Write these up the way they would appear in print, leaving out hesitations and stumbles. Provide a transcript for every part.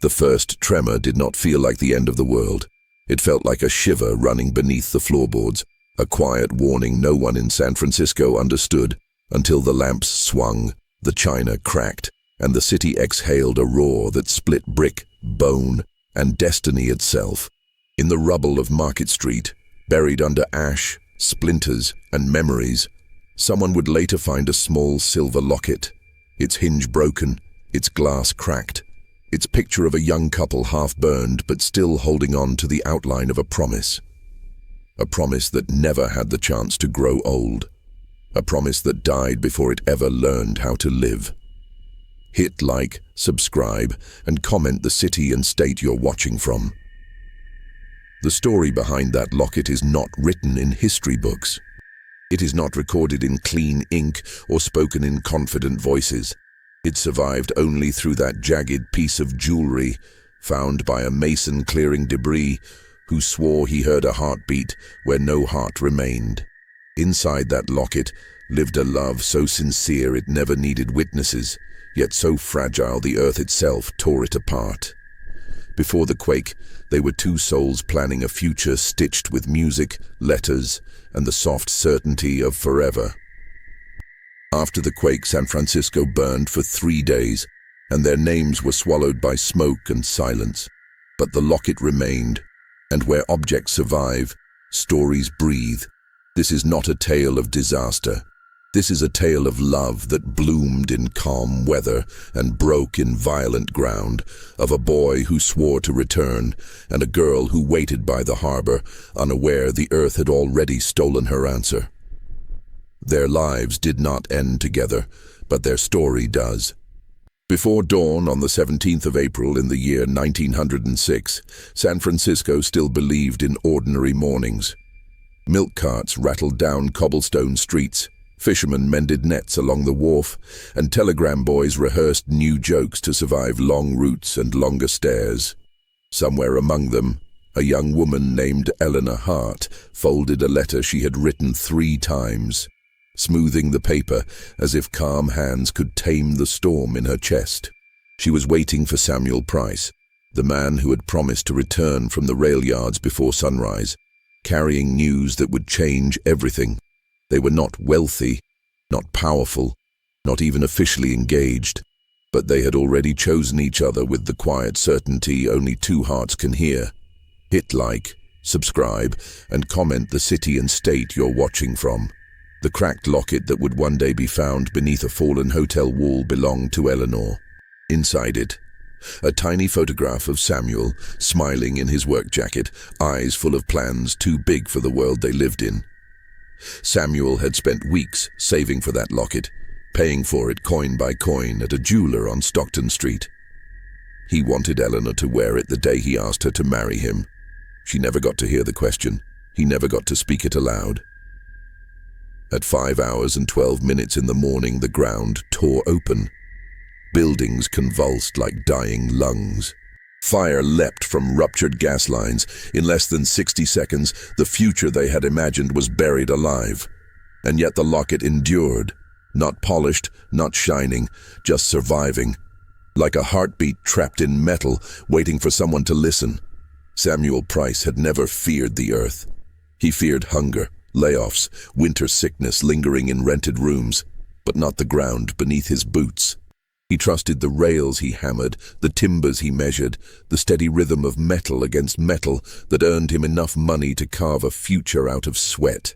The first tremor did not feel like the end of the world. It felt like a shiver running beneath the floorboards, a quiet warning no one in San Francisco understood, until the lamps swung, the china cracked, and the city exhaled a roar that split brick, bone, and destiny itself. In the rubble of Market Street, buried under ash, splinters, and memories, someone would later find a small silver locket, its hinge broken, its glass cracked, its picture of a young couple half-burned but still holding on to the outline of a promise. A promise that never had the chance to grow old. A promise that died before it ever learned how to live. Hit like, subscribe, and comment the city and state you're watching from. The story behind that locket is not written in history books. It is not recorded in clean ink or spoken in confident voices. It survived only through that jagged piece of jewelry found by a mason clearing debris who swore he heard a heartbeat where no heart remained. Inside that locket lived a love so sincere it never needed witnesses, yet so fragile the earth itself tore it apart. Before the quake, they were two souls planning a future stitched with music, letters, and the soft certainty of forever. After the quake, San Francisco burned for 3 days, and their names were swallowed by smoke and silence. But the locket remained, and where objects survive, stories breathe. This is not a tale of disaster. This is a tale of love that bloomed in calm weather and broke in violent ground, of a boy who swore to return, and a girl who waited by the harbor, unaware the earth had already stolen her answer. Their lives did not end together, but their story does. Before dawn on the 17th of April in the year 1906, San Francisco still believed in ordinary mornings. Milk carts rattled down cobblestone streets, fishermen mended nets along the wharf, and telegram boys rehearsed new jokes to survive long routes and longer stares. Somewhere among them, a young woman named Eleanor Hart folded a letter she had written 3 times, smoothing the paper as if calm hands could tame the storm in her chest. She was waiting for Samuel Price, the man who had promised to return from the rail yards before sunrise, carrying news that would change everything. They were not wealthy, not powerful, not even officially engaged, but they had already chosen each other with the quiet certainty only 2 hearts can hear. Hit like, subscribe, and comment the city and state you're watching from. The cracked locket that would one day be found beneath a fallen hotel wall belonged to Eleanor. Inside it, a tiny photograph of Samuel, smiling in his work jacket, eyes full of plans too big for the world they lived in. Samuel had spent weeks saving for that locket, paying for it coin by coin at a jeweler on Stockton Street. He wanted Eleanor to wear it the day he asked her to marry him. She never got to hear the question. He never got to speak it aloud. At 5 hours and 12 minutes in the morning, the ground tore open. Buildings convulsed like dying lungs. Fire leapt from ruptured gas lines. In less than 60 seconds, the future they had imagined was buried alive. And yet the locket endured, not polished, not shining, just surviving. Like a heartbeat trapped in metal, waiting for someone to listen. Samuel Price had never feared the earth. He feared hunger, layoffs, winter sickness lingering in rented rooms, but not the ground beneath his boots. He trusted the rails he hammered, the timbers he measured, the steady rhythm of metal against metal that earned him enough money to carve a future out of sweat.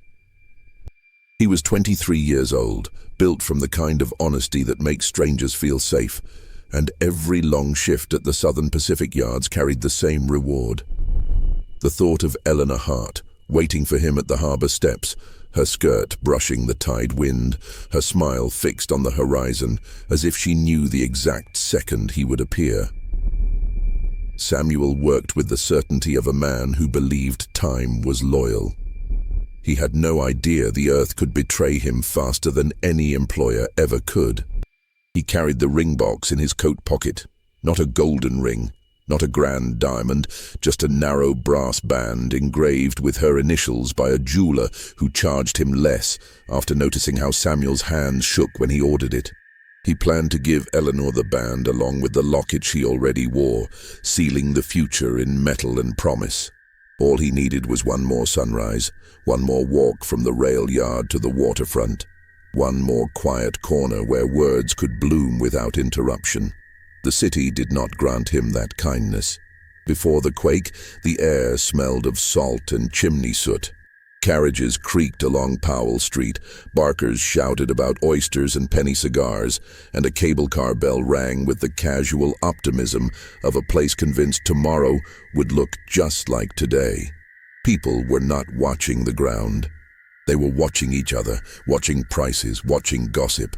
He was 23 years old, built from the kind of honesty that makes strangers feel safe, and every long shift at the Southern Pacific yards carried the same reward. The thought of Eleanor Hart, waiting for him at the harbor steps, her skirt brushing the tide wind, her smile fixed on the horizon, as if she knew the exact second he would appear. Samuel worked with the certainty of a man who believed time was loyal. He had no idea the earth could betray him faster than any employer ever could. He carried the ring box in his coat pocket, not a golden ring, not a grand diamond, just a narrow brass band engraved with her initials by a jeweler who charged him less after noticing how Samuel's hands shook when he ordered it. He planned to give Eleanor the band along with the locket she already wore, sealing the future in metal and promise. All he needed was one more sunrise, one more walk from the rail yard to the waterfront, one more quiet corner where words could bloom without interruption. The city did not grant him that kindness. Before the quake, the air smelled of salt and chimney soot. Carriages creaked along Powell Street, barkers shouted about oysters and penny cigars, and a cable car bell rang with the casual optimism of a place convinced tomorrow would look just like today. People were not watching the ground. They were watching each other, watching prices, watching gossip.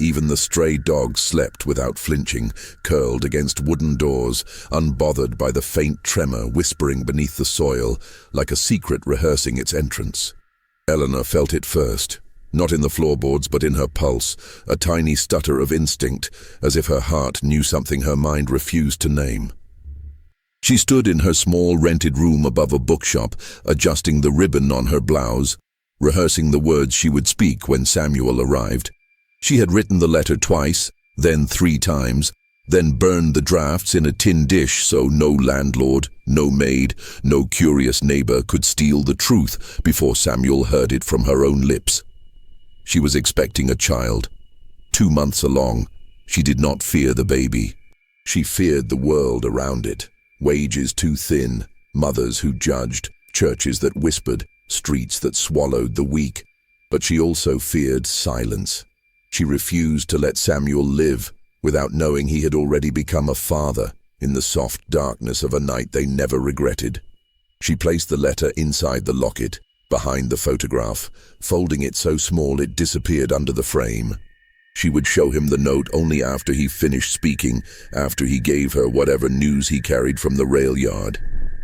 Even the stray dogs slept without flinching, curled against wooden doors, unbothered by the faint tremor whispering beneath the soil, like a secret rehearsing its entrance. Eleanor felt it first, not in the floorboards but in her pulse, a tiny stutter of instinct, as if her heart knew something her mind refused to name. She stood in her small rented room above a bookshop, adjusting the ribbon on her blouse, rehearsing the words she would speak when Samuel arrived. She had written the letter twice, then 3 times, then burned the drafts in a tin dish so no landlord, no maid, no curious neighbor could steal the truth before Samuel heard it from her own lips. She was expecting a child. 2 months along, she did not fear the baby. She feared the world around it. Wages too thin, mothers who judged, churches that whispered, streets that swallowed the weak. But she also feared silence. She refused to let Samuel live without knowing he had already become a father in the soft darkness of a night they never regretted. She placed the letter inside the locket, behind the photograph, folding it so small it disappeared under the frame. She would show him the note only after he finished speaking, after he gave her whatever news he carried from the rail yard.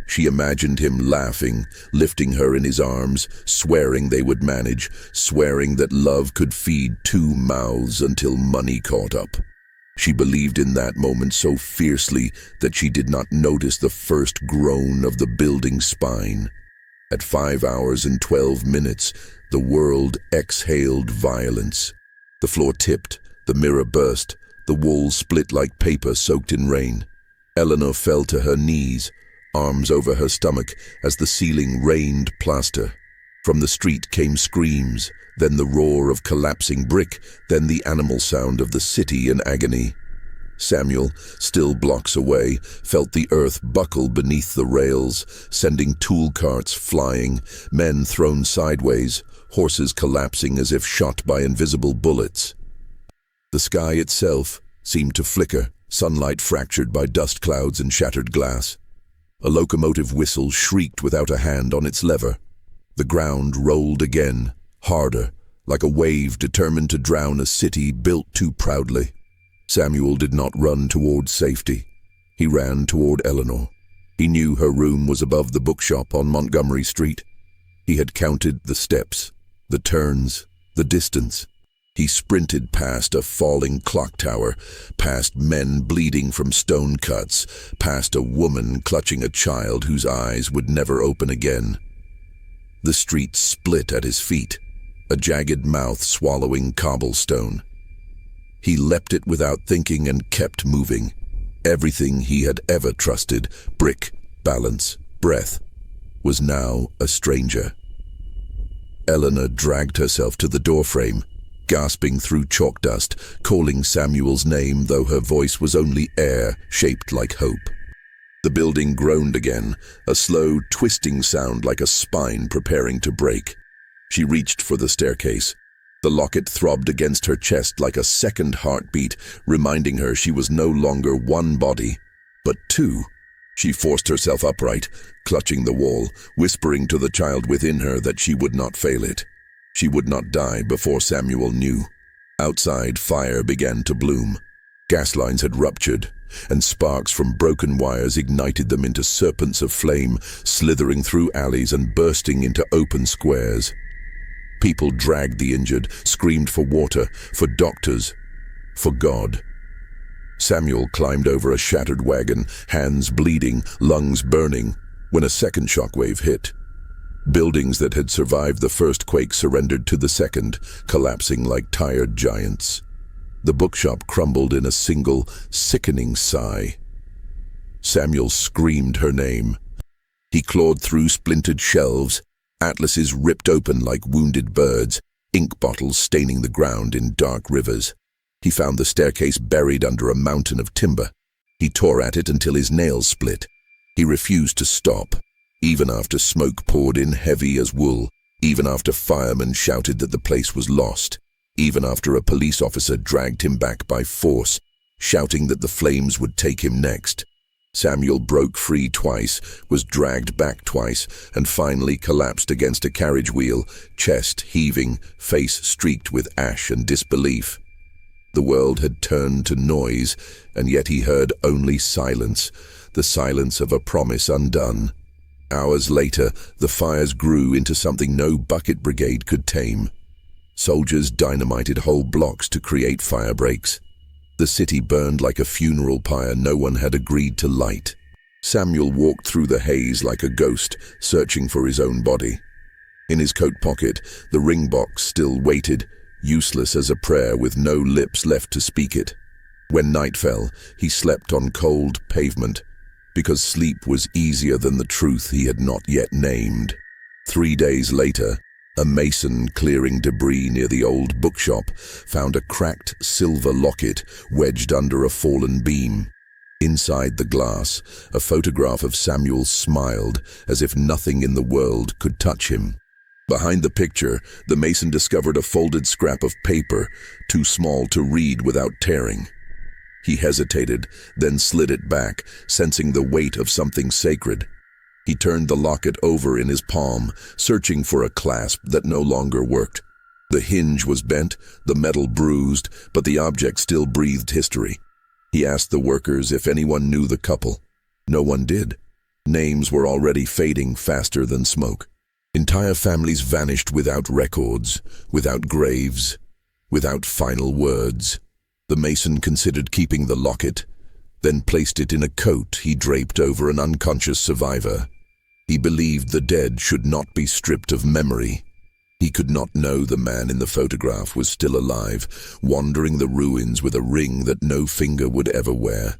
She imagined him laughing, lifting her in his arms, swearing they would manage, swearing that love could feed 2 mouths until money caught up. She believed in that moment so fiercely that she did not notice the first groan of the building's spine. At 5 hours and 12 minutes, the world exhaled violence. The floor tipped, the mirror burst, the walls split like paper soaked in rain. Eleanor fell to her knees, arms over her stomach as the ceiling rained plaster. From the street came screams, then the roar of collapsing brick, then the animal sound of the city in agony. Samuel, still blocks away, felt the earth buckle beneath the rails, sending tool carts flying, men thrown sideways, horses collapsing as if shot by invisible bullets. The sky itself seemed to flicker, sunlight fractured by dust clouds and shattered glass. A locomotive whistle shrieked without a hand on its lever. The ground rolled again, harder, like a wave determined to drown a city built too proudly. Samuel did not run toward safety. He ran toward Eleanor. He knew her room was above the bookshop on Montgomery Street. He had counted the steps, the turns, the distance. He sprinted past a falling clock tower, past men bleeding from stone cuts, past a woman clutching a child whose eyes would never open again. The street split at his feet, a jagged mouth swallowing cobblestone. He leapt it without thinking and kept moving. Everything he had ever trusted, brick, balance, breath, was now a stranger. Eleanor dragged herself to the doorframe, gasping through chalk dust, calling Samuel's name though her voice was only air shaped like hope. The building groaned again, a slow, twisting sound like a spine preparing to break. She reached for the staircase. The locket throbbed against her chest like a second heartbeat, reminding her she was no longer one body, but 2. She forced herself upright, clutching the wall, whispering to the child within her that she would not fail it. She would not die before Samuel knew. Outside, fire began to bloom. Gas lines had ruptured, and sparks from broken wires ignited them into serpents of flame, slithering through alleys and bursting into open squares. People dragged the injured, screamed for water, for doctors, for God. Samuel climbed over a shattered wagon, hands bleeding, lungs burning, when a second shockwave hit. Buildings that had survived the first quake surrendered to the second, collapsing like tired giants. The bookshop crumbled in a single, sickening sigh. Samuel screamed her name. He clawed through splintered shelves, atlases ripped open like wounded birds, ink bottles staining the ground in dark rivers. He found the staircase buried under a mountain of timber. He tore at it until his nails split. He refused to stop, even after smoke poured in heavy as wool, even after firemen shouted that the place was lost, even after a police officer dragged him back by force, shouting that the flames would take him next. Samuel broke free twice, was dragged back twice, and finally collapsed against a carriage wheel, chest heaving, face streaked with ash and disbelief. The world had turned to noise, and yet he heard only silence, the silence of a promise undone. Hours later, the fires grew into something no bucket brigade could tame. Soldiers dynamited whole blocks to create fire breaks. The city burned like a funeral pyre no one had agreed to light. Samuel walked through the haze like a ghost, searching for his own body. In his coat pocket, the ring box still waited, useless as a prayer with no lips left to speak it. When night fell, he slept on cold pavement, because sleep was easier than the truth he had not yet named. 3 days later, a mason clearing debris near the old bookshop found a cracked silver locket wedged under a fallen beam. Inside the glass, a photograph of Samuel smiled as if nothing in the world could touch him. Behind the picture, the mason discovered a folded scrap of paper, too small to read without tearing. He hesitated, then slid it back, sensing the weight of something sacred. He turned the locket over in his palm, searching for a clasp that no longer worked. The hinge was bent, the metal bruised, but the object still breathed history. He asked the workers if anyone knew the couple. No one did. Names were already fading faster than smoke. Entire families vanished without records, without graves, without final words. The mason considered keeping the locket, then placed it in a coat he draped over an unconscious survivor. He believed the dead should not be stripped of memory. He could not know the man in the photograph was still alive, wandering the ruins with a ring that no finger would ever wear.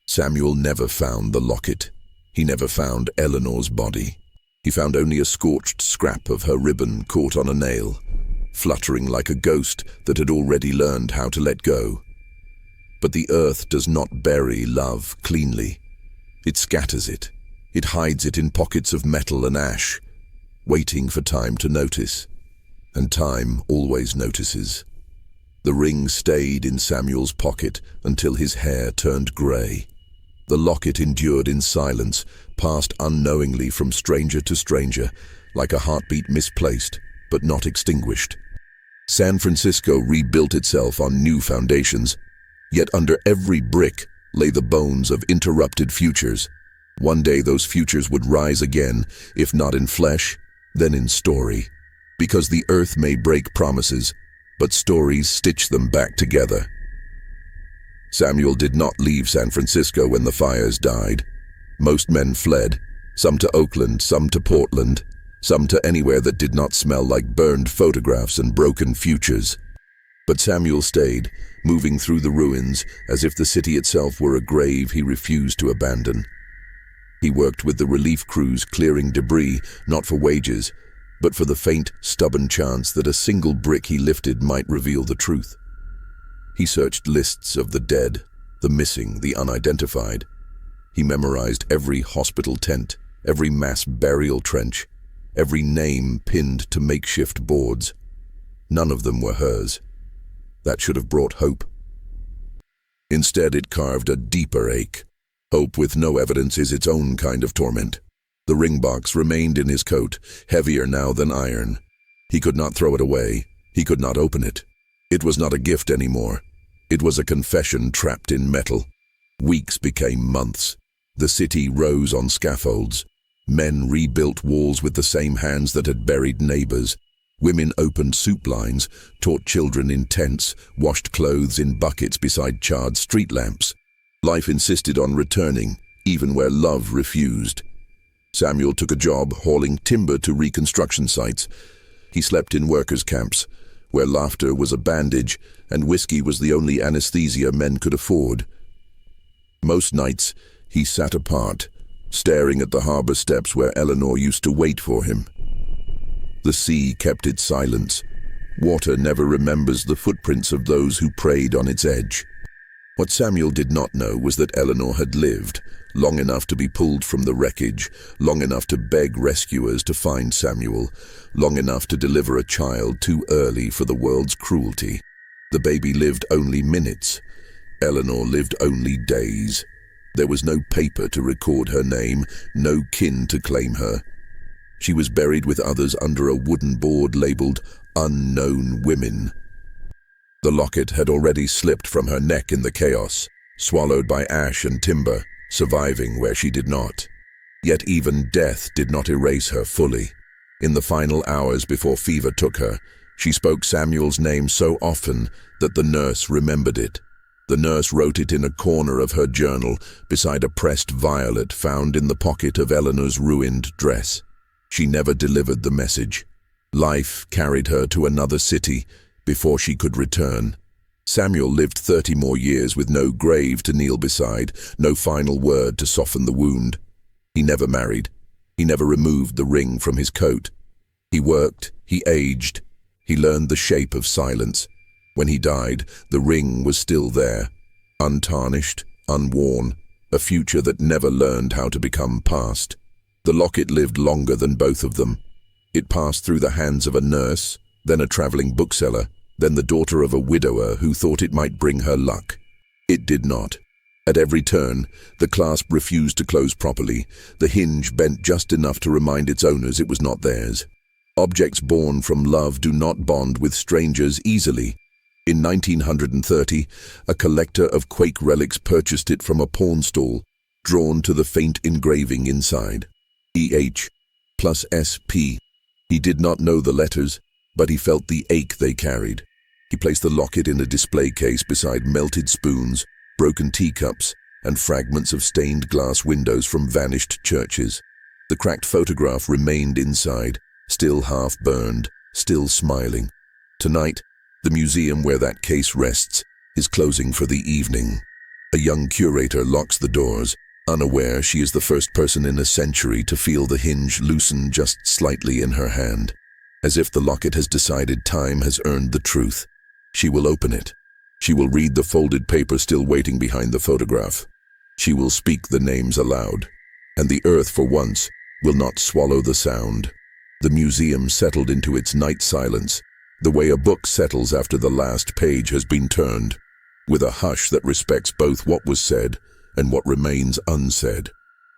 Samuel never found the locket. He never found Eleanor's body. He found only a scorched scrap of her ribbon caught on a nail, fluttering like a ghost that had already learned how to let go. But the earth does not bury love cleanly. It scatters it. It hides it in pockets of metal and ash, waiting for time to notice. And time always notices. The ring stayed in Samuel's pocket until his hair turned grey. The locket endured in silence, passed unknowingly from stranger to stranger, like a heartbeat misplaced, but not extinguished. San Francisco rebuilt itself on new foundations, yet under every brick lay the bones of interrupted futures. One day those futures would rise again, if not in flesh, then in story. Because the earth may break promises, but stories stitch them back together. Samuel did not leave San Francisco when the fires died. Most men fled, some to Oakland, some to Portland, some to anywhere that did not smell like burned photographs and broken futures. But Samuel stayed, moving through the ruins as if the city itself were a grave he refused to abandon. He worked with the relief crews clearing debris, not for wages, but for the faint, stubborn chance that a single brick he lifted might reveal the truth. He searched lists of the dead, the missing, the unidentified. He memorized every hospital tent, every mass burial trench, every name pinned to makeshift boards. None of them were hers. That should have brought hope. Instead, it carved a deeper ache. Hope with no evidence is its own kind of torment. The ring box remained in his coat, heavier now than iron. He could not throw it away. He could not open it. It was not a gift anymore. It was a confession trapped in metal. Weeks became months. The city rose on scaffolds. Men rebuilt walls with the same hands that had buried neighbors. Women opened soup lines, taught children in tents, washed clothes in buckets beside charred street lamps. Life insisted on returning, even where love refused. Samuel took a job hauling timber to reconstruction sites. He slept in workers' camps, where laughter was a bandage and whiskey was the only anesthesia men could afford. Most nights, he sat apart, staring at the harbor steps where Eleanor used to wait for him. The sea kept its silence. Water never remembers the footprints of those who prayed on its edge. What Samuel did not know was that Eleanor had lived, long enough to be pulled from the wreckage, long enough to beg rescuers to find Samuel, long enough to deliver a child too early for the world's cruelty. The baby lived only minutes. Eleanor lived only days. There was no paper to record her name, no kin to claim her. She was buried with others under a wooden board labeled "Unknown Women." The locket had already slipped from her neck in the chaos, swallowed by ash and timber, surviving where she did not. Yet even death did not erase her fully. In the final hours before fever took her, she spoke Samuel's name so often that the nurse remembered it. The nurse wrote it in a corner of her journal beside a pressed violet found in the pocket of Eleanor's ruined dress. She never delivered the message. Life carried her to another city before she could return. Samuel lived 30 more years with no grave to kneel beside, no final word to soften the wound. He never married. He never removed the ring from his coat. He worked, he aged, he learned the shape of silence. When he died, the ring was still there, untarnished, unworn, a future that never learned how to become past. The locket lived longer than both of them. It passed through the hands of a nurse, then a traveling bookseller, then the daughter of a widower who thought it might bring her luck. It did not. At every turn, the clasp refused to close properly, the hinge bent just enough to remind its owners it was not theirs. Objects born from love do not bond with strangers easily. In 1930, a collector of Quake relics purchased it from a pawn stall, drawn to the faint engraving inside. EH plus SP. He did not know the letters, but he felt the ache they carried. He placed the locket in a display case beside melted spoons, broken teacups, and fragments of stained glass windows from vanished churches. The cracked photograph remained inside, still half burned, still smiling. Tonight, the museum where that case rests is closing for the evening. A young curator locks the doors, unaware she is the first person in a century to feel the hinge loosen just slightly in her hand. As if the locket has decided time has earned the truth. She will open it. She will read the folded paper still waiting behind the photograph. She will speak the names aloud. And the earth, for once, will not swallow the sound. The museum settled into its night silence, the way a book settles after the last page has been turned, with a hush that respects both what was said and what remains unsaid.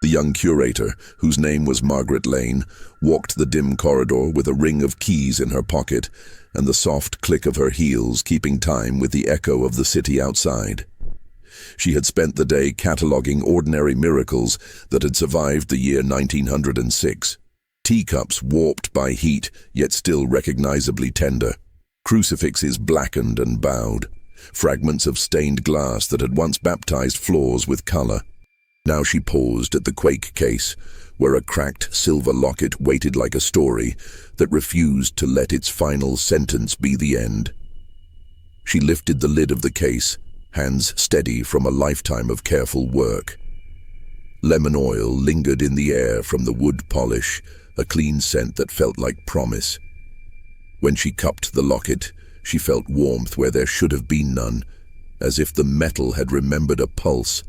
The young curator, whose name was Margaret Lane, walked the dim corridor with a ring of keys in her pocket and the soft click of her heels keeping time with the echo of the city outside. She had spent the day cataloguing ordinary miracles that had survived the year 1906. Teacups warped by heat, yet still recognizably tender. Crucifixes blackened and bowed. Fragments of stained glass that had once baptized floors with color. Now she paused at the Quake case, where a cracked silver locket waited like a story that refused to let its final sentence be the end. She lifted the lid of the case, hands steady from a lifetime of careful work. Lemon oil lingered in the air from the wood polish, a clean scent that felt like promise. When she cupped the locket, she felt warmth where there should have been none, as if the metal had remembered a pulse.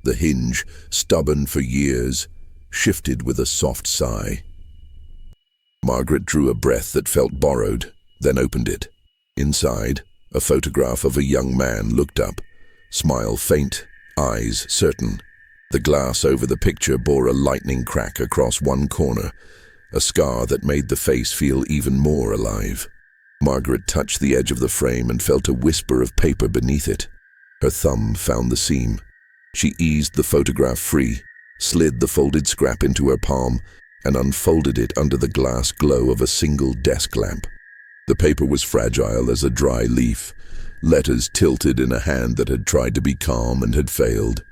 The hinge, stubborn for years, shifted with a soft sigh. Margaret drew a breath that felt borrowed, then opened it. Inside, a photograph of a young man looked up, smile faint, eyes certain. The glass over the picture bore a lightning crack across one corner, a scar that made the face feel even more alive. Margaret touched the edge of the frame and felt a whisper of paper beneath it. Her thumb found the seam. She eased the photograph free, slid the folded scrap into her palm, and unfolded it under the glass glow of a single desk lamp. The paper was fragile as a dry leaf, letters tilted in a hand that had tried to be calm and had failed.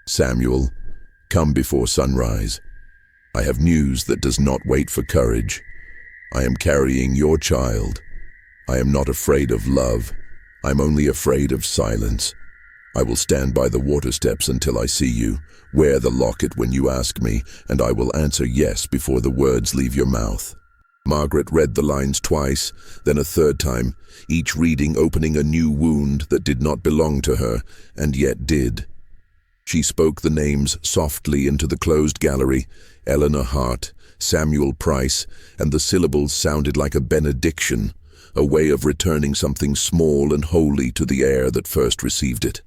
Samuel, come before sunrise. I have news that does not wait for courage. I am carrying your child, I am not afraid of love. I'm only afraid of silence. I will stand by the water steps until I see you. Wear the locket when you ask me, and I will answer yes before the words leave your mouth." Margaret read the lines twice, then a third time, each reading opening a new wound that did not belong to her, and yet did. She spoke the names softly into the closed gallery: Eleanor Hart, Samuel Price, and the syllables sounded like a benediction, a way of returning something small and holy to the air that first received it.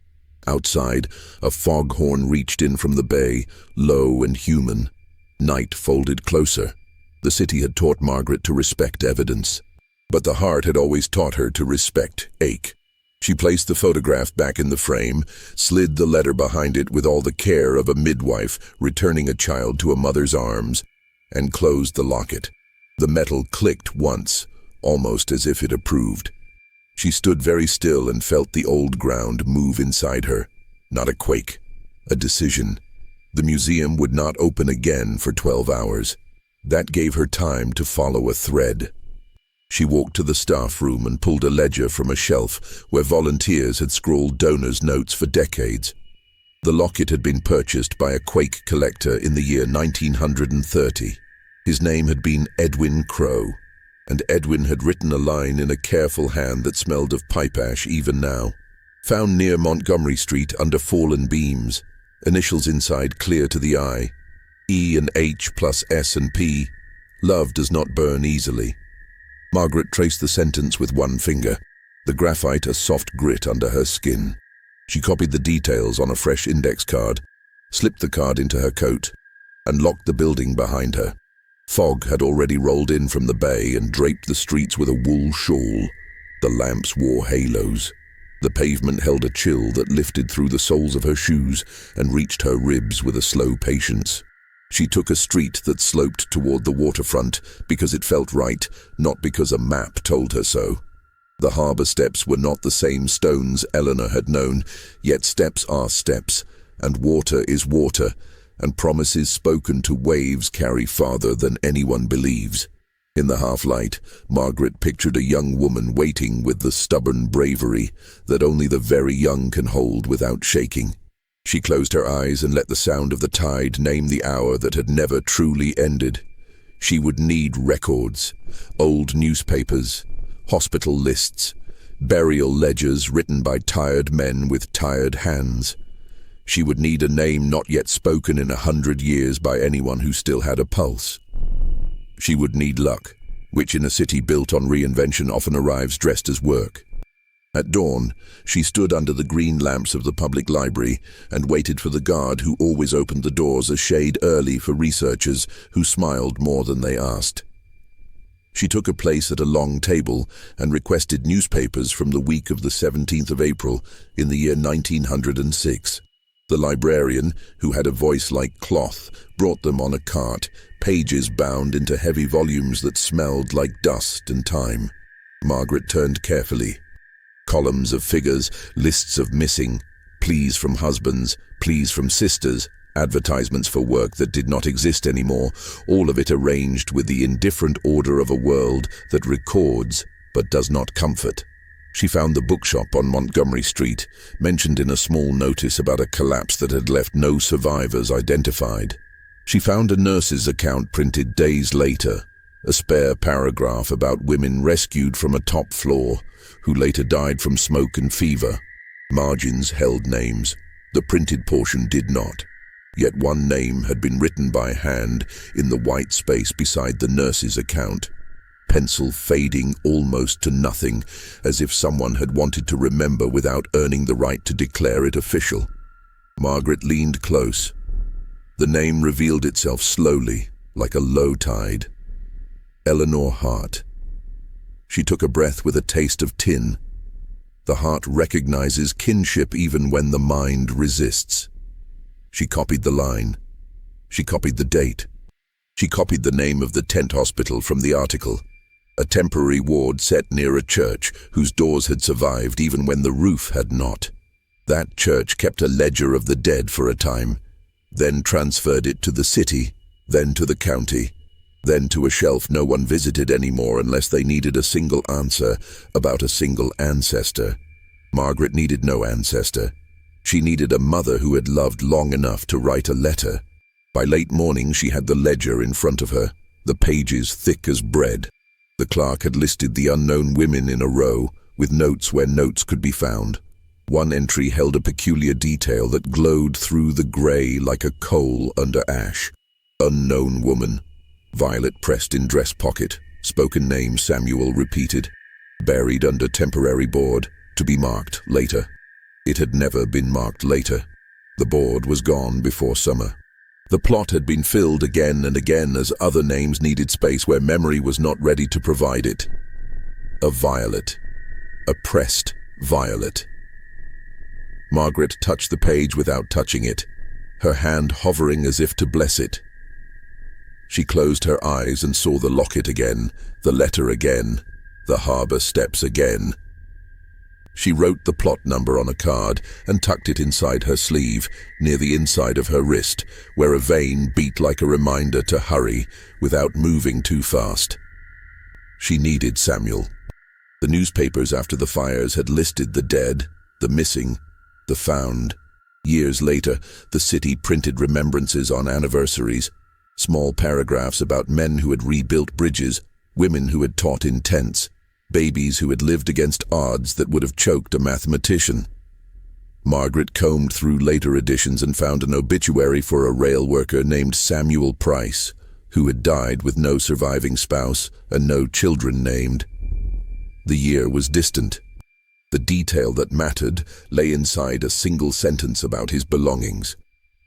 Outside, a foghorn reached in from the bay, low and human. Night folded closer. The city had taught Margaret to respect evidence, but the heart had always taught her to respect ache. She placed the photograph back in the frame, slid the letter behind it with all the care of a midwife returning a child to a mother's arms, and closed the locket. The metal clicked once, almost as if it approved. She stood very still and felt the old ground move inside her. Not a quake, a decision. The museum would not open again for 12 hours. That gave her time to follow a thread. She walked to the staff room and pulled a ledger from a shelf where volunteers had scrawled donors' notes for decades. The locket had been purchased by a Quake collector in the year 1930. His name had been Edwin Crow, and Edwin had written a line in a careful hand that smelled of pipe ash even now. Found near Montgomery Street under fallen beams, initials inside clear to the eye. E and H plus S and P. Love does not burn easily. Margaret traced the sentence with one finger, the graphite a soft grit under her skin. She copied the details on a fresh index card, slipped the card into her coat, and locked the building behind her. Fog had already rolled in from the bay and draped the streets with a wool shawl. The lamps wore halos. The pavement held a chill that lifted through the soles of her shoes and reached her ribs with a slow patience. She took a street that sloped toward the waterfront because it felt right, not because a map told her so. The harbour steps were not the same stones Eleanor had known, yet steps are steps, and water is water, and promises spoken to waves carry farther than anyone believes. In the half-light, Margaret pictured a young woman waiting with the stubborn bravery that only the very young can hold without shaking. She closed her eyes and let the sound of the tide name the hour that had never truly ended. She would need records, old newspapers, hospital lists, burial ledgers written by tired men with tired hands. She would need a name not yet spoken in 100 years by anyone who still had a pulse. She would need luck, which in a city built on reinvention often arrives dressed as work. At dawn, she stood under the green lamps of the public library and waited for the guard who always opened the doors a shade early for researchers who smiled more than they asked. She took a place at a long table and requested newspapers from the week of the 17th of April in the year 1906. The librarian, who had a voice like cloth, brought them on a cart, pages bound into heavy volumes that smelled like dust and time. Margaret turned carefully. Columns of figures, lists of missing, pleas from husbands, pleas from sisters, advertisements for work that did not exist anymore, all of it arranged with the indifferent order of a world that records but does not comfort. She found the bookshop on Montgomery Street, mentioned in a small notice about a collapse that had left no survivors identified. She found a nurse's account printed days later, a spare paragraph about women rescued from a top floor, who later died from smoke and fever. Margins held names. The printed portion did not. Yet one name had been written by hand in the white space beside the nurse's account, pencil fading almost to nothing, as if someone had wanted to remember without earning the right to declare it official. Margaret leaned close. The name revealed itself slowly, like a low tide. Eleanor Hart. She took a breath with a taste of tin. The heart recognizes kinship even when the mind resists. She copied the line. She copied the date. She copied the name of the tent hospital from the article. A temporary ward set near a church whose doors had survived even when the roof had not. That church kept a ledger of the dead for a time, then transferred it to the city, then to the county. then to a shelf no one visited anymore unless they needed a single answer about a single ancestor. Margaret needed no ancestor. She needed a mother who had loved long enough to write a letter. By late morning she had the ledger in front of her, the pages thick as bread. The clerk had listed the unknown women in a row, with notes where notes could be found. One entry held a peculiar detail that glowed through the grey like a coal under ash. Unknown woman. Violet pressed in dress pocket. Spoken name Samuel repeated. Buried under temporary board, to be marked later. It had never been marked later. The board was gone before summer. The plot had been filled again and again as other names needed space where memory was not ready to provide it. A violet. A pressed violet. Margaret touched the page without touching it, her hand hovering as if to bless it. She closed her eyes and saw the locket again, the letter again, the harbour steps again. She wrote the plot number on a card and tucked it inside her sleeve, near the inside of her wrist, where a vein beat like a reminder to hurry without moving too fast. She needed Samuel. The newspapers after the fires had listed the dead, the missing, the found. Years later, the city printed remembrances on anniversaries, small paragraphs about men who had rebuilt bridges, women who had taught in tents, babies who had lived against odds that would have choked a mathematician. Margaret combed through later editions and found an obituary for a rail worker named Samuel Price, who had died with no surviving spouse and no children named. The year was distant. The detail that mattered lay inside a single sentence about his belongings.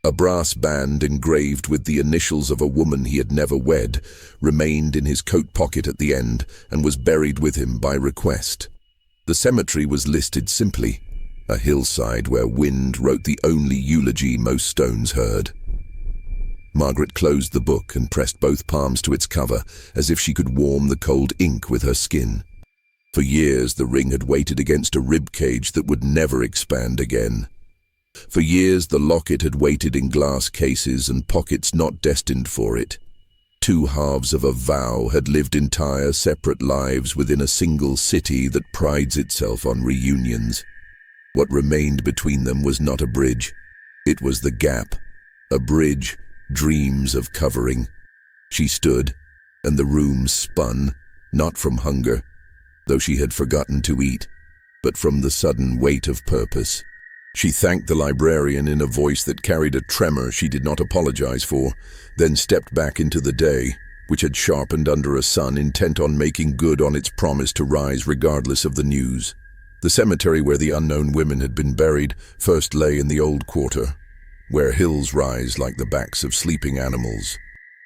A brass band engraved with the initials of a woman he had never wed remained in his coat pocket at the end and was buried with him by request. The cemetery was listed simply, a hillside where wind wrote the only eulogy most stones heard. Margaret closed the book and pressed both palms to its cover as if she could warm the cold ink with her skin. For years the ring had waited against a rib cage that would never expand again. For years the locket had waited in glass cases and pockets not destined for it. Two halves of a vow had lived entire separate lives within a single city that prides itself on reunions. What remained between them was not a bridge. It was the gap. A bridge, dreams of covering. She stood, and the room spun, not from hunger, though she had forgotten to eat, but from the sudden weight of purpose. She thanked the librarian in a voice that carried a tremor she did not apologize for, then stepped back into the day, which had sharpened under a sun intent on making good on its promise to rise regardless of the news. The cemetery where the unknown women had been buried first lay in the old quarter, where hills rise like the backs of sleeping animals.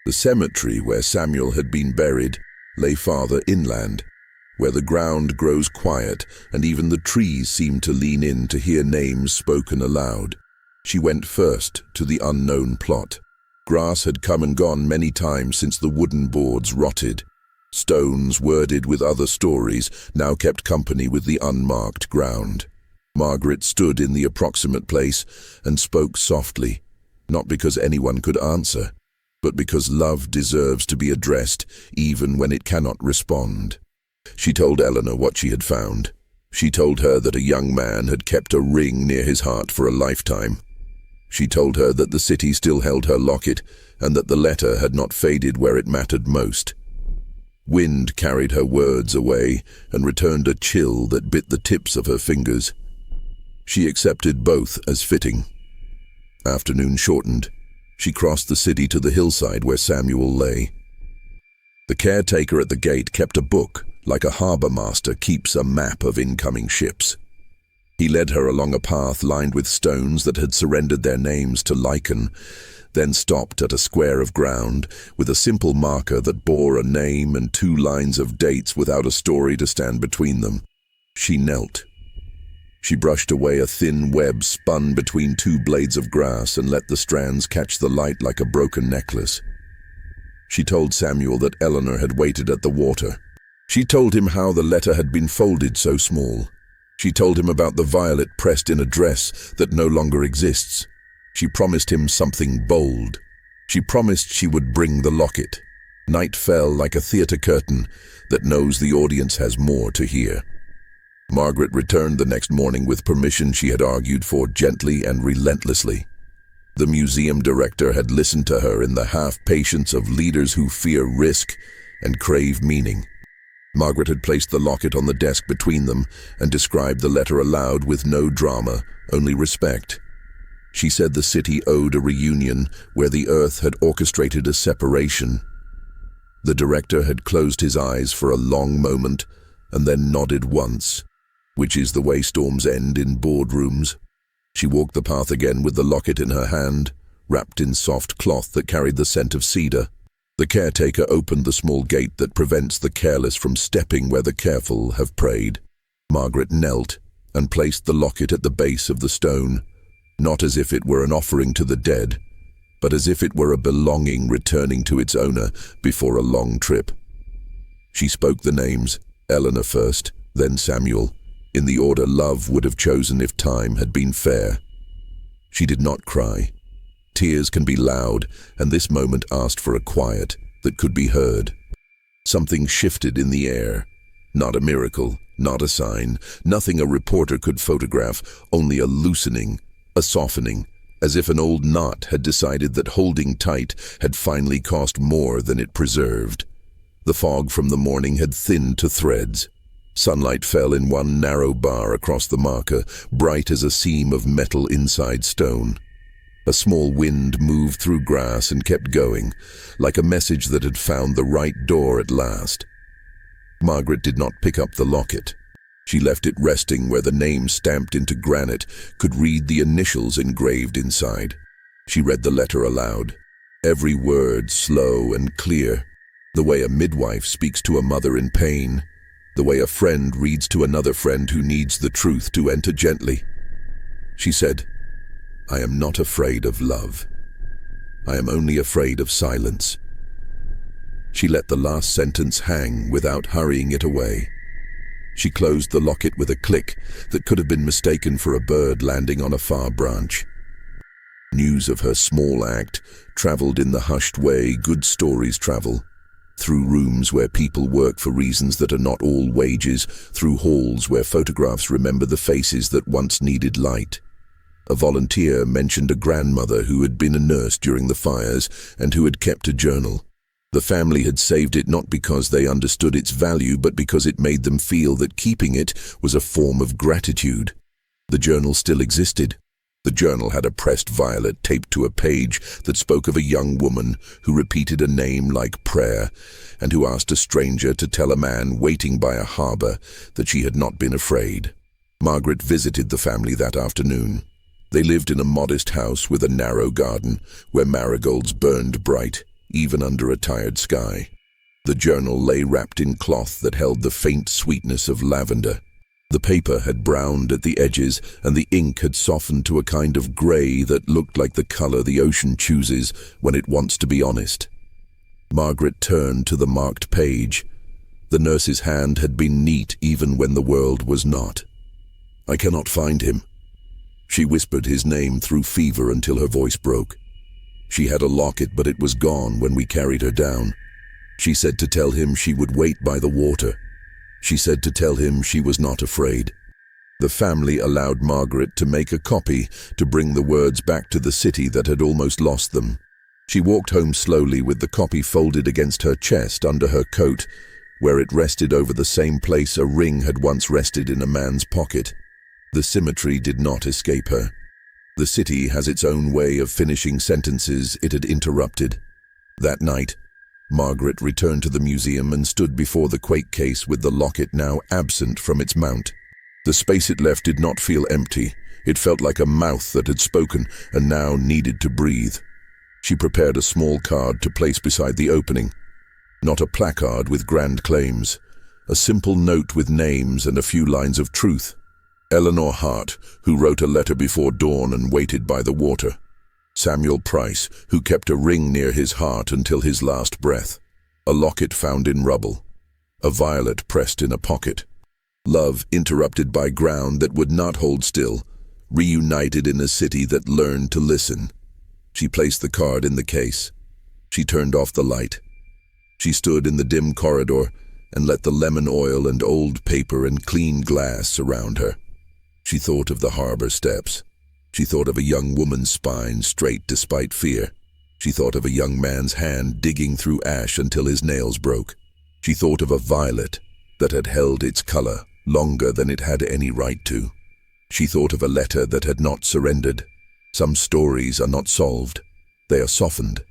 The cemetery where Samuel had been buried lay farther inland, where the ground grows quiet and even the trees seem to lean in to hear names spoken aloud. She went first to the unknown plot. Grass had come and gone many times since the wooden boards rotted. Stones worded with other stories now kept company with the unmarked ground. Margaret stood in the approximate place and spoke softly, not because anyone could answer, but because love deserves to be addressed even when it cannot respond. She told Eleanor what she had found. She told her that a young man had kept a ring near his heart for a lifetime. She told her that the city still held her locket and that the letter had not faded where it mattered most. Wind carried her words away and returned a chill that bit the tips of her fingers. She accepted both as fitting. Afternoon shortened. She crossed the city to the hillside where Samuel lay. The caretaker at the gate kept a book, like a harbour master keeps a map of incoming ships. He led her along a path lined with stones that had surrendered their names to lichen, then stopped at a square of ground with a simple marker that bore a name and 2 lines of dates without a story to stand between them. She knelt. She brushed away a thin web spun between 2 blades of grass and let the strands catch the light like a broken necklace. She told Samuel that Eleanor had waited at the water. She told him how the letter had been folded so small. She told him about the violet pressed in a dress that no longer exists. She promised him something bold. She promised she would bring the locket. Night fell like a theater curtain that knows the audience has more to hear. Margaret returned the next morning with permission she had argued for gently and relentlessly. The museum director had listened to her in the half-patience of leaders who fear risk and crave meaning. Margaret had placed the locket on the desk between them and described the letter aloud with no drama, only respect. She said the city owed a reunion where the earth had orchestrated a separation. The director had closed his eyes for a long moment and then nodded once, which is the way storms end in boardrooms. She walked the path again with the locket in her hand, wrapped in soft cloth that carried the scent of cedar. The caretaker opened the small gate that prevents the careless from stepping where the careful have prayed. Margaret knelt and placed the locket at the base of the stone, not as if it were an offering to the dead, but as if it were a belonging returning to its owner before a long trip. She spoke the names, Eleanor first, then Samuel, in the order love would have chosen if time had been fair. She did not cry. Tears can be loud, and this moment asked for a quiet that could be heard. Something shifted in the air. Not a miracle, not a sign, nothing a reporter could photograph, only a loosening, a softening, as if an old knot had decided that holding tight had finally cost more than it preserved. The fog from the morning had thinned to threads. Sunlight fell in one narrow bar across the marker, bright as a seam of metal inside stone. A small wind moved through grass and kept going, like a message that had found the right door at last. Margaret did not pick up the locket. She left it resting where the name stamped into granite could read the initials engraved inside. She read the letter aloud, every word slow and clear, the way a midwife speaks to a mother in pain, the way a friend reads to another friend who needs the truth to enter gently. She said, "I am not afraid of love. I am only afraid of silence." She let the last sentence hang without hurrying it away. She closed the locket with a click that could have been mistaken for a bird landing on a far branch. News of her small act traveled in the hushed way good stories travel. Through rooms where people work for reasons that are not all wages, through halls where photographs remember the faces that once needed light. A volunteer mentioned a grandmother who had been a nurse during the fires and who had kept a journal. The family had saved it not because they understood its value, but because it made them feel that keeping it was a form of gratitude. The journal still existed. The journal had a pressed violet taped to a page that spoke of a young woman who repeated a name like prayer and who asked a stranger to tell a man waiting by a harbor that she had not been afraid. Margaret visited the family that afternoon. They lived in a modest house with a narrow garden where marigolds burned bright, even under a tired sky. The journal lay wrapped in cloth that held the faint sweetness of lavender. The paper had browned at the edges, and the ink had softened to a kind of grey that looked like the color the ocean chooses when it wants to be honest. Margaret turned to the marked page. The nurse's hand had been neat even when the world was not. "I cannot find him." She whispered his name through fever until her voice broke. She had a locket, but it was gone when we carried her down. She said to tell him she would wait by the water. She said to tell him she was not afraid. The family allowed Margaret to make a copy to bring the words back to the city that had almost lost them. She walked home slowly with the copy folded against her chest under her coat, where it rested over the same place a ring had once rested in a man's pocket. The symmetry did not escape her. The city has its own way of finishing sentences it had interrupted. That night, Margaret returned to the museum and stood before the Quake case with the locket now absent from its mount. The space it left did not feel empty. It felt like a mouth that had spoken and now needed to breathe. She prepared a small card to place beside the opening. Not a placard with grand claims. A simple note with names and a few lines of truth. Eleanor Hart, who wrote a letter before dawn and waited by the water. Samuel Price, who kept a ring near his heart until his last breath. A locket found in rubble. A violet pressed in a pocket. Love interrupted by ground that would not hold still. Reunited in a city that learned to listen. She placed the card in the case. She turned off the light. She stood in the dim corridor and let the lemon oil and old paper and clean glass surround her. She thought of the harbor steps. She thought of a young woman's spine straight despite fear. She thought of a young man's hand digging through ash until his nails broke. She thought of a violet that had held its color longer than it had any right to. She thought of a letter that had not surrendered. Some stories are not solved. They are softened.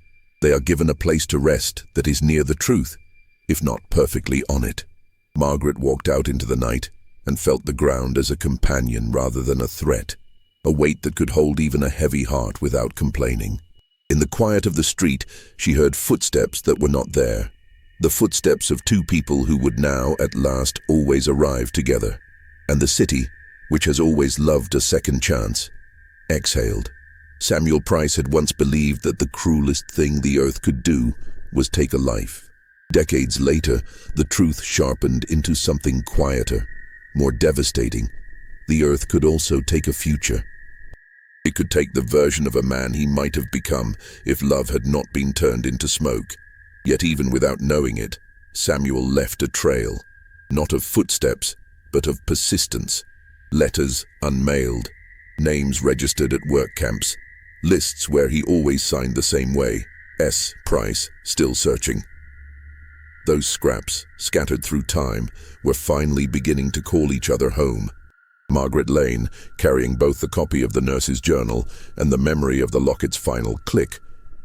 They are given a place to rest that is near the truth, if not perfectly on it. Margaret walked out into the night and felt the ground as a companion rather than a threat, a weight that could hold even a heavy heart without complaining. In the quiet of the street, she heard footsteps that were not there, the footsteps of two people who would now, at last, always arrive together. And the city, which has always loved a second chance, exhaled. Samuel Price had once believed that the cruelest thing the earth could do was take a life. Decades later, the truth sharpened into something quieter, more devastating. The earth could also take a future. It could take the version of a man he might have become if love had not been turned into smoke. Yet even without knowing it, Samuel left a trail, not of footsteps, but of persistence. Letters unmailed, names registered at work camps, lists where he always signed the same way, S. Price, still searching. Those scraps, scattered through time, were finally beginning to call each other home. Margaret Lane, carrying both the copy of the nurse's journal and the memory of the locket's final click,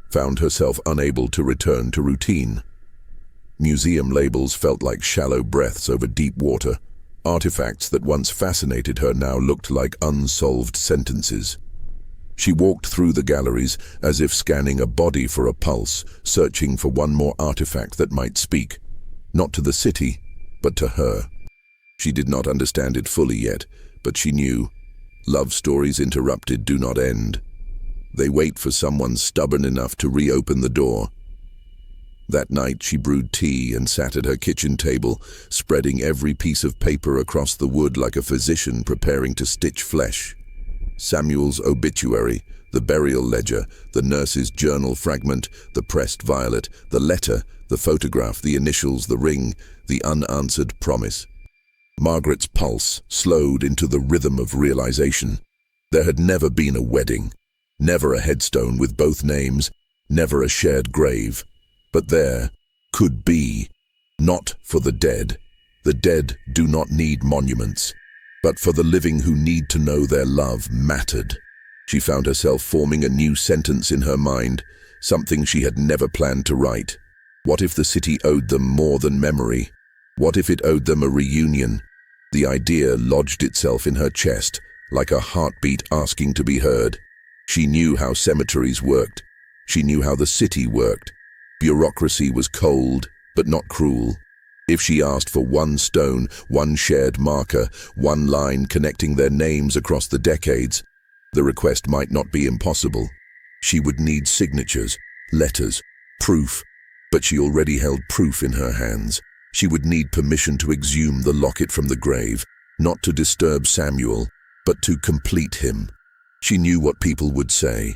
found herself unable to return to routine. Museum labels felt like shallow breaths over deep water. Artifacts that once fascinated her now looked like unsolved sentences. She walked through the galleries as if scanning a body for a pulse, searching for one more artifact that might speak, not to the city, but to her. She did not understand it fully yet, but she knew. Love stories interrupted do not end. They wait for someone stubborn enough to reopen the door. That night she brewed tea and sat at her kitchen table, spreading every piece of paper across the wood like a physician preparing to stitch flesh. Samuel's obituary, the burial ledger, the nurse's journal fragment, the pressed violet, the letter, the photograph, the initials, the ring, the unanswered promise. Margaret's pulse slowed into the rhythm of realization. There had never been a wedding, never a headstone with both names, never a shared grave. But there could be, not for the dead. The dead do not need monuments, but for the living who need to know their love mattered. She found herself forming a new sentence in her mind, something she had never planned to write. What if the city owed them more than memory? What if it owed them a reunion? The idea lodged itself in her chest, like a heartbeat asking to be heard. She knew how cemeteries worked. She knew how the city worked. Bureaucracy was cold, but not cruel. If she asked for one stone, one shared marker, one line connecting their names across the decades, the request might not be impossible. She would need signatures, letters, proof, but she already held proof in her hands. She would need permission to exhume the locket from the grave, not to disturb Samuel, but to complete him. She knew what people would say.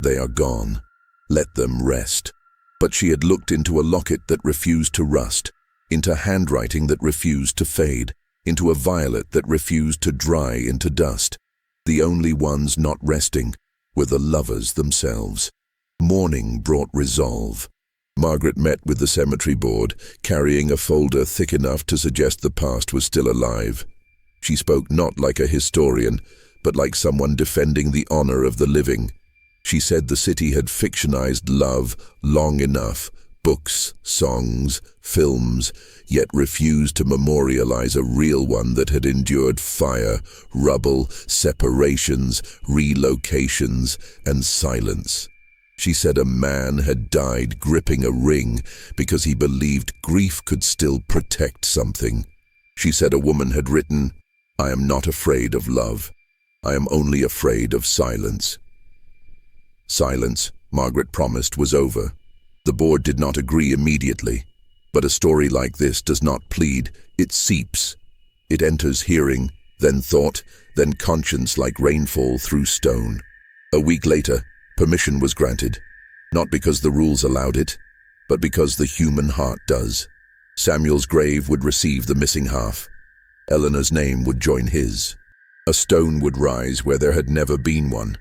They are gone. Let them rest. But she had looked into a locket that refused to rust, into handwriting that refused to fade, into a violet that refused to dry into dust. The only ones not resting were the lovers themselves. Mourning brought resolve. Margaret met with the cemetery board, carrying a folder thick enough to suggest the past was still alive. She spoke not like a historian, but like someone defending the honor of the living. She said the city had fictionized love long enough, books, songs, films, yet refused to memorialize a real one that had endured fire, rubble, separations, relocations, and silence. She said a man had died gripping a ring because he believed grief could still protect something. She said a woman had written, "I am not afraid of love. I am only afraid of silence." Silence, Margaret promised, was over. The board did not agree immediately, but a story like this does not plead, it seeps. It enters hearing, then thought, then conscience like rainfall through stone. A week later, permission was granted, not because the rules allowed it, but because the human heart does. Samuel's grave would receive the missing half. Eleanor's name would join his. A stone would rise where there had never been one.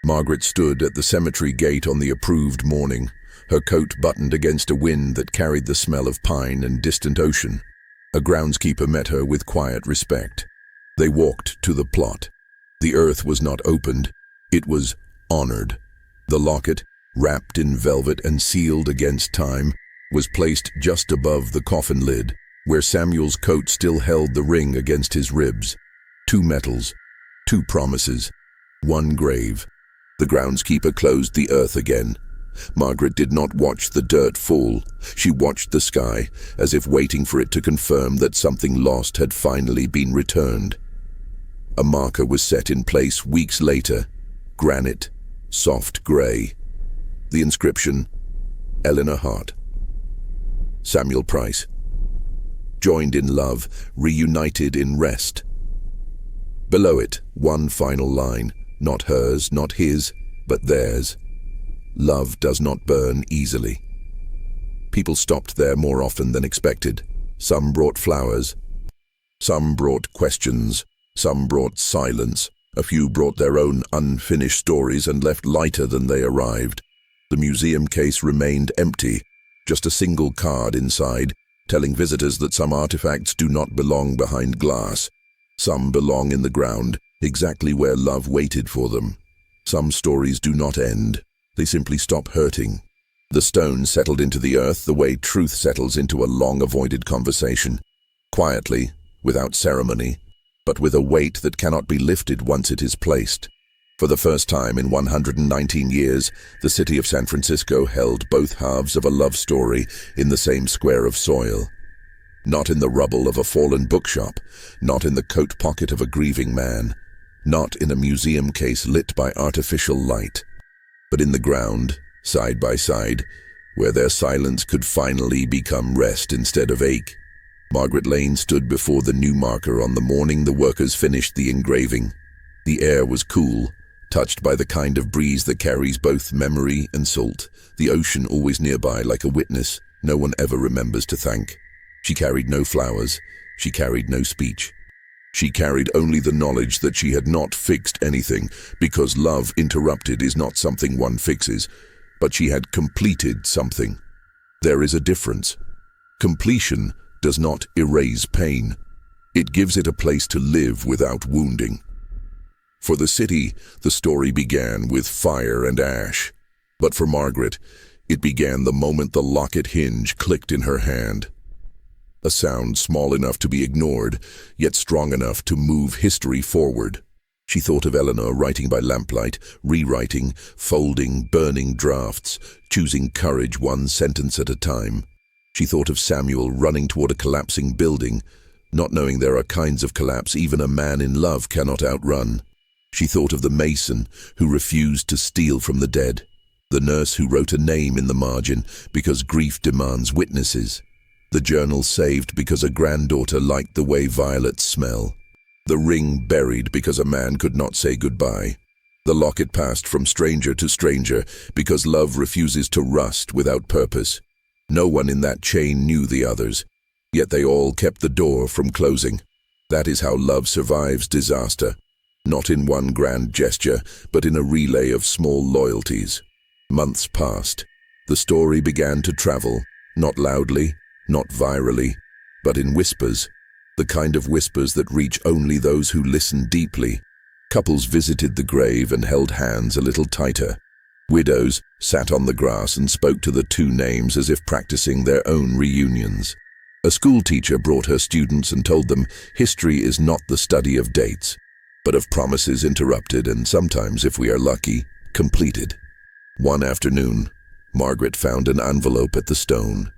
Margaret stood at the cemetery gate on the approved morning, her coat buttoned against a wind that carried the smell of pine and distant ocean. A groundskeeper met her with quiet respect. They walked to the plot. The earth was not opened, it was honored. The locket, wrapped in velvet and sealed against time, was placed just above the coffin lid, where Samuel's coat still held the ring against his ribs. 2 metals, 2 promises, 1 grave. The groundskeeper closed the earth again. Margaret did not watch the dirt fall. She watched the sky, as if waiting for it to confirm that something lost had finally been returned. A marker was set in place weeks later, granite, soft grey. The inscription, Eleanor Hart. Samuel Price. Joined in love, reunited in rest. Below it, one final line, not hers, not his, but theirs. Love does not burn easily. People stopped there more often than expected. Some brought flowers. Some brought questions. Some brought silence. A few brought their own unfinished stories and left lighter than they arrived. The museum case remained empty, just a single card inside, telling visitors that some artifacts do not belong behind glass. Some belong in the ground, exactly where love waited for them. Some stories do not end. They simply stop hurting. The stone settled into the earth the way truth settles into a long-avoided conversation. Quietly, without ceremony, but with a weight that cannot be lifted once it is placed. For the first time in 119 years, the city of San Francisco held both halves of a love story in the same square of soil. Not in the rubble of a fallen bookshop, not in the coat pocket of a grieving man, not in a museum case lit by artificial light, but in the ground, side by side, where their silence could finally become rest instead of ache. Margaret Lane stood before the new marker on the morning the workers finished the engraving. The air was cool, touched by the kind of breeze that carries both memory and salt, the ocean always nearby like a witness no one ever remembers to thank. She carried no flowers, she carried no speech. She carried only the knowledge that she had not fixed anything, because love interrupted is not something one fixes, but she had completed something. There is a difference. Completion does not erase pain. It gives it a place to live without wounding. For the city, the story began with fire and ash. But for Margaret, it began the moment the locket hinge clicked in her hand. A sound small enough to be ignored, yet strong enough to move history forward. She thought of Eleanor writing by lamplight, rewriting, folding, burning drafts, choosing courage one sentence at a time. She thought of Samuel running toward a collapsing building, not knowing there are kinds of collapse even a man in love cannot outrun. She thought of the mason who refused to steal from the dead, the nurse who wrote a name in the margin because grief demands witnesses, the journal saved because a granddaughter liked the way violets smell, the ring buried because a man could not say goodbye, the locket passed from stranger to stranger because love refuses to rust without purpose. No one in that chain knew the others, yet they all kept the door from closing. That is how love survives disaster, not in one grand gesture, but in a relay of small loyalties. Months passed. The story began to travel, not loudly, not virally, but in whispers, the kind of whispers that reach only those who listen deeply. Couples visited the grave and held hands a little tighter. Widows sat on the grass and spoke to the 2 names as if practicing their own reunions. A school teacher brought her students and told them history is not the study of dates, but of promises interrupted and sometimes, if we are lucky, completed. One afternoon, Margaret found an envelope at the stone.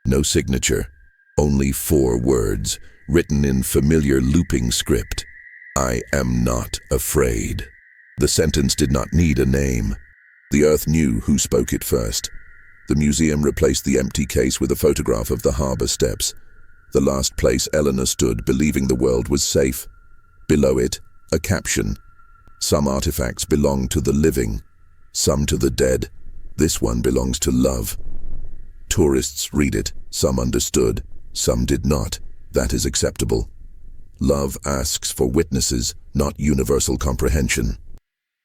No signature, only 4 words, written in familiar looping script. I am not afraid. The sentence did not need a name. The earth knew who spoke it first. The museum replaced the empty case with a photograph of the harbor steps, the last place Eleanor stood believing the world was safe. Below it, a caption. Some artifacts belong to the living, some to the dead. This one belongs to love. Tourists read it. Some understood, some did not. That is acceptable. Love asks for witnesses, not universal comprehension.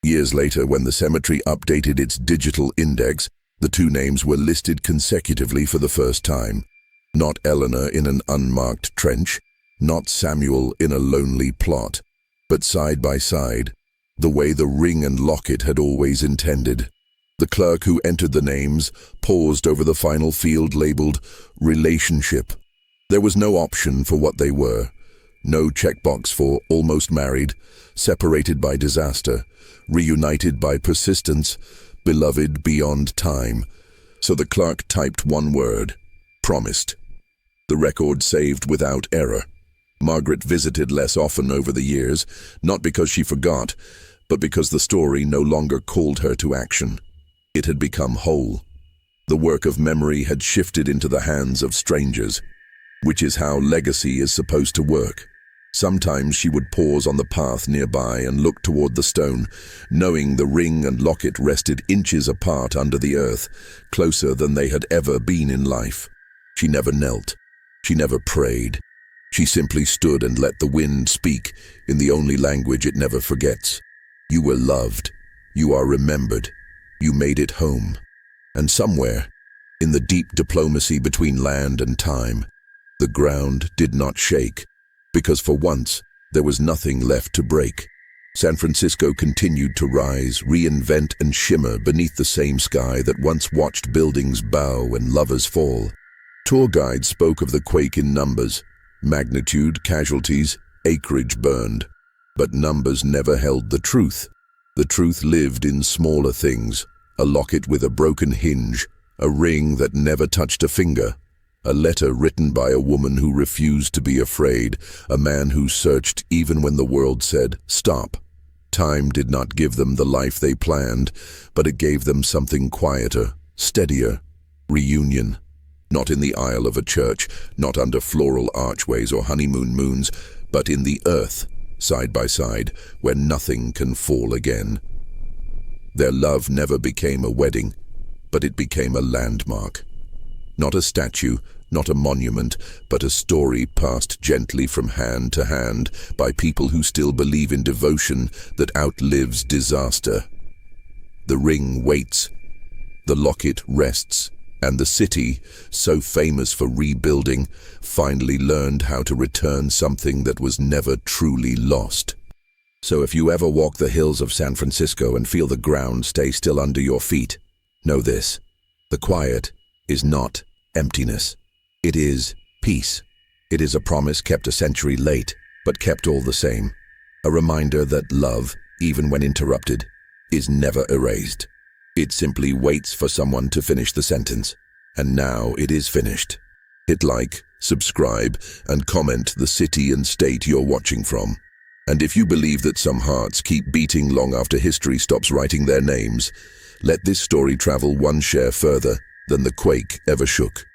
Years later, when the cemetery updated its digital index, the two names were listed consecutively for the first time. Not Eleanor in an unmarked trench, not Samuel in a lonely plot, but side by side, the way the ring and locket had always intended. The clerk who entered the names paused over the final field labeled relationship. There was no option for what they were. No checkbox for almost married, separated by disaster, reunited by persistence, beloved beyond time. So the clerk typed one word: promised. The record saved without error. Margaret visited less often over the years, not because she forgot, but because the story no longer called her to action. It had become whole. The work of memory had shifted into the hands of strangers, which is how legacy is supposed to work. Sometimes she would pause on the path nearby and look toward the stone, knowing the ring and locket rested inches apart under the earth, closer than they had ever been in life. She never knelt. She never prayed. She simply stood and let the wind speak in the only language it never forgets. You were loved. You are remembered. You made it home. And somewhere, in the deep diplomacy between land and time, the ground did not shake, because for once, there was nothing left to break. San Francisco continued to rise, reinvent and shimmer beneath the same sky that once watched buildings bow and lovers fall. Tour guides spoke of the quake in numbers, magnitude, casualties, acreage burned. But numbers never held the truth. The truth lived in smaller things: a locket with a broken hinge, a ring that never touched a finger, a letter written by a woman who refused to be afraid, a man who searched even when the world said, stop. Time did not give them the life they planned, but it gave them something quieter, steadier: reunion. Not in the aisle of a church, not under floral archways or honeymoon moons, but in the earth, side by side, where nothing can fall again. Their love never became a wedding, but it became a landmark. Not a statue, not a monument, but a story passed gently from hand to hand by people who still believe in devotion that outlives disaster. The ring waits, the locket rests, and the city, so famous for rebuilding, finally learned how to return something that was never truly lost. So if you ever walk the hills of San Francisco and feel the ground stay still under your feet, know this: the quiet is not emptiness. It is peace. It is a promise kept a century late, but kept all the same. A reminder that love, even when interrupted, is never erased. It simply waits for someone to finish the sentence. And now it is finished. Hit like, subscribe, and comment the city and state you're watching from. And if you believe that some hearts keep beating long after history stops writing their names, let this story travel one share further than the quake ever shook.